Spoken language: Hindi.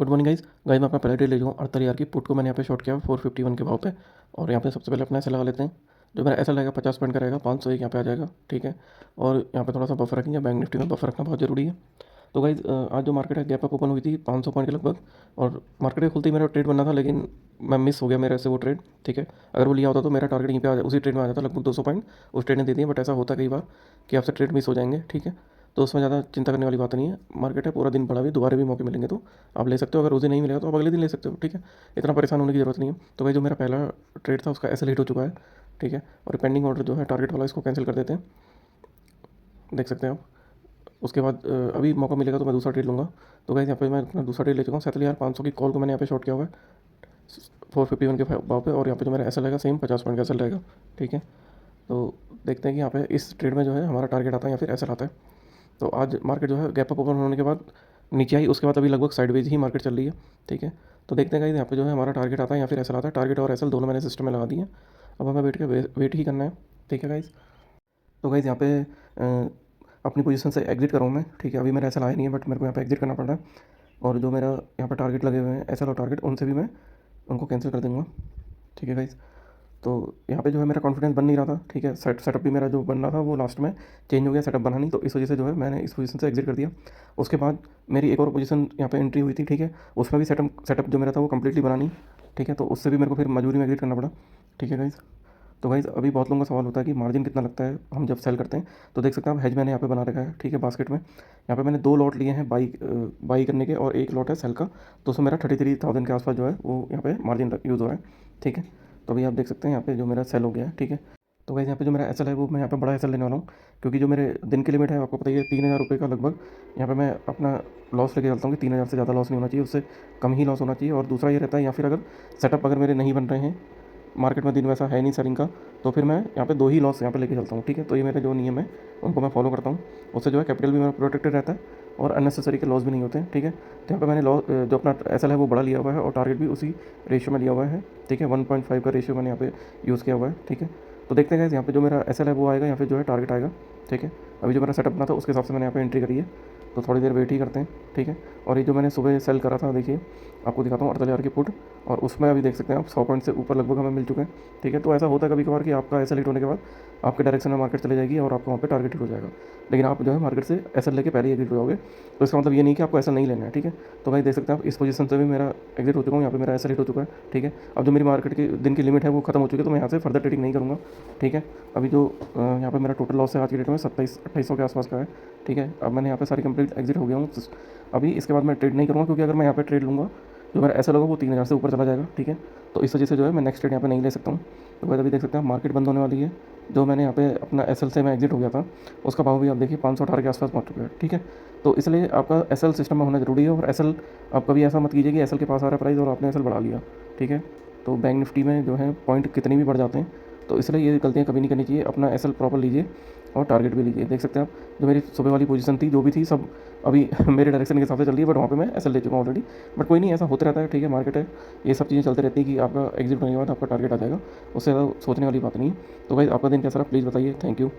Good morning guys. मैं अपना पहला ट्रेड ले जाऊँ 48,000 की पुट को मैंने यहाँ पे शॉर्ट किया 451 के भाव पे। और यहाँ पे सबसे पहले अपना ऐसा लगा लेते हैं। जो मेरा ऐसा रहेगा 50 पॉइंट का रहेगा, 501 यहाँ पे आ जाएगा। ठीक है। और यहाँ पे थोड़ा सा बफर रखेंगे, बैंक निफ्टी में बफर रखना बहुत ज़रूरी है। तो गाइज आज जो मार्केट है गैप अप ओपन हुई थी 500 पॉइंट के लगभग। और मार्केट के खुलते ही मेरा ट्रेड बनना था, लेकिन मैं मिस हो गया मेरे से वो ट्रेड। ठीक है। अगर वो लिया होता तो मेरा टारगेट यहीं पे उसी ट्रेड में आ जाता, लगभग 200 पॉइंट उस ट्रेड ने दे दिए। बट ऐसा होता कई बार कि आपसे ट्रेड मिस हो जाएंगे। ठीक है। तो उसमें ज़्यादा चिंता करने वाली बात नहीं है। मार्केट है, पूरा दिन पड़ा भी, दोबारा भी मौके मिलेंगे तो आप ले सकते हो। अगर उस दिन नहीं मिलेगा तो आप अगले दिन ले सकते हो। ठीक है। इतना परेशान होने की ज़रूरत नहीं है। तो भाई जो मेरा पहला ट्रेड था उसका ऐसे हिट हो चुका है। ठीक है। और पेंडिंग ऑर्डर जो है टारगेट वाला, इसको कैंसिल कर देते हैं। देख सकते हैं आप। उसके बाद अभी मौका मिलेगा तो मैं दूसरा ट्रेड लूँगा। तो गाइस यहाँ पे मैं अपना दूसरा ट्रेड ले चुका हूँ। 47,500 की कॉल को मैंने यहाँ पे शॉर्ट किया हुआ है 451 के भाव पे। और यहाँ पे जो मेरा ऐसा रहेगा सेम 50 पॉइंट का ऐसा रहेगा। ठीक है। तो देखते हैं कि यहाँ पे इस ट्रेड में जो है हमारा टारगेट आता है या फिर ऐसा आता है। तो आज मार्केट जो है गैप अप ओपन होने के बाद नीचे आई, उसके बाद अभी लगभग साइडवेज ही मार्केट चल रही है। ठीक है। तो देखते हैं गाइस यहाँ पे जो है हमारा टारगेट आता है या फिर ऐसा आता है। टारगेट और एसएल दोनों मैंने सिस्टम में लगा दिए हैं। अब हमें वेट ही करना है। ठीक है गाइस। तो गाइस यहाँ पे अपनी पोजीशन से एग्जिट कर रहा हूँ मैं। ठीक है। अभी मेरा ऐसा आया नहीं है, बट मेरे को यहाँ पे एग्जिट करना पड़ रहा है। और जो मेरा यहाँ पे टारगेट लगे हुए हैं ऐसा लो टारगेट, उनसे भी मैं उनको कैंसिल कर दूँगा। ठीक है गाइस। तो यहाँ पे जो है मेरा कॉन्फिडेंस बन नहीं रहा था। ठीक है। सेटअप भी मेरा जो बनना था वो लास्ट में चेंज हो गया, सेटअप बना नहीं। तो इस वजह से जो है मैंने इस पोजीशन से एग्जिट कर दिया। उसके बाद मेरी एक और पोजीशन यहाँ पे एंट्री हुई थी। ठीक है। उसमें भी सेटअप जो मेरा था वो कम्प्लीटली बना नहीं। ठीक है। तो उससे भी मेरे को फिर मजबूरी में एग्जिट करना पड़ा। ठीक है गाइस। तो गाइज़ अभी बहुत लोगों का सवाल होता है कि मार्जिन कितना लगता है हम जब सेल करते हैं। तो देख सकते हैं आप, हेज मैंने यहाँ पे बना रखा है। ठीक है। बास्केट में यहाँ पे मैंने 2 लॉट लिए हैं बाई करने के, और एक लॉट है सेल का। तो उसमें मेरा 33,000 के आसपास जो है वो यहाँ पे मार्जिन यूज़ हो रहा है। ठीक है। तो अभी आप देख सकते हैं यहाँ पे जो मेरा सेल हो गया है। ठीक है। तो गाइज़ यहाँ पे जो मेरा एसएल है वो मैं यहाँ पे बड़ा एसएल लेने वाला हूँ, क्योंकि जो मेरे दिन की लिमिट है आपको पता ही है 3,000 रुपये का लगभग। यहाँ पे मैं अपना लॉस लेके चलता हूँ कि 3,000 से ज़्यादा लॉस नहीं होना चाहिए, उससे कम ही लॉस होना चाहिए। और दूसरा ये रहता है, या फिर अगर सेटअप अगर मेरे नहीं बन रहे हैं, मार्केट में दिन वैसा है नहीं सेलिंग का, तो फिर मैं यहाँ पे 2 ही लॉस यहाँ पे लेके चलता हूँ। ठीक है। तो ये मेरे जो नियम है उनको मैं फॉलो करता हूँ। उससे जो है कैपिटल भी मेरा प्रोटेक्टेड रहता है और अननेसेसरी के लॉस भी नहीं होते हैं। ठीक है। तो यहाँ पे मैंने लॉस जो अपना एसएल है वो बड़ा लिया हुआ है, और टारगेट भी उसी रेशियो में लिया हुआ है। ठीक है। 1.5 का रेशियो मैंने यहाँ पे यूज़ किया हुआ है। ठीक है। तो देखते हैं यहाँ पे जो मेरा एसएल है वो आएगा या फिर जो है टारगेट आएगा। ठीक है। अभी जो मेरा सेटअप बना था उसके हिसाब से मैंने यहाँ पे एंट्री करी है। तो थोड़ी देर वेट ही करते हैं। ठीक है। और ये जो मैंने सुबह सेल करा था, देखिए आपको दिखाता हूँ, 48,000 की पुट। और उसमें अभी देख सकते हैं आप 100 पॉइंट से ऊपर लगभग हमें मिल चुके हैं। ठीक है। तो ऐसा होता है कभी कभार कि आपका एसएल हिट होने के बाद आपके डायरेक्शन में मार्केट चले जाएगी और आपको वहाँ पे टारगेट हिट हो जाएगा, लेकिन आप जो है मार्केट से एसएल लेके पहले ही एग्जिट हो जाओगे। तो इसका मतलब ये नहीं कि आपको एसएल नहीं लेना है। ठीक है। तो भाई देख सकते हैं आप, इस पोजीशन से भी मेरा एग्जिट हो चुका हूँ, यहाँ पे मेरा एसएल हिट हो चुका है। ठीक है। अब जो मेरी मार्केट की दिन की लिमिट है वो खत्म हो चुकी है, तो मैं यहाँ से फर्दर ट्रेडिंग नहीं करूँगा। ठीक है। अभी जो यहाँ पे मेरा टोटल लॉस है आज की डेट में 27-2800 के आसपास का है। ठीक है। अब मैंने यहाँ पे सारी कंप्लीट एग्जिट हो गया हूँ। अभी इसके बाद मैं ट्रेड नहीं करूँगा, क्योंकि अगर मैं यहाँ पे ट्रेड लूँगा जो मेरा ऐसा होगा वो 3,000 से ऊपर चला जाएगा। ठीक है। तो इस वजह से जो है मैं नेक्स्ट ट्रेड यहाँ पे नहीं ले सकता हूँ। तो भाई अभी देख सकते हैं मार्केट बंद होने वाली है। जो मैंने यहाँ पे अपना एसएल से मैं एग्जिट हो गया था उसका भाव भी आप देखिए 518 के आसपास पहुँच चुका है। ठीक है। तो इसलिए आपका एसएल सिस्टम में होना जरूरी है। और एसएल आप कभी ऐसा मत कीजिए कि एसएल के पास आ रहा है प्राइस और आपने एसएल बढ़ा लिया। ठीक है। तो बैंक निफ्टी में जो है पॉइंट कितनी भी बढ़ जाते हैं, तो इसलिए ये गलतियाँ कभी नहीं करनी चाहिए। अपना एसएल प्रॉपर लीजिए और टारगेट भी लीजिए। देख सकते हैं आप, जो मेरी सुबह वाली पोजीशन थी जो भी थी सब अभी मेरे डायरेक्शन के हिसाब से चल रही है, बट वहाँ पे मैं एसएल ले चुका हूँ ऑलरेडी। बट कोई नहीं, ऐसा होता रहता है। ठीक है। मार्केट है, ये सब चीज़ें चलती रहती है कि आपका एग्जिट होने के बाद आपका टारगेट आ जाएगा, उससे ज़्यादा सोचने वाली बात नहीं है। तो भाई आपका दिन कैसा रहा प्लीज़ बताइए। Thank you.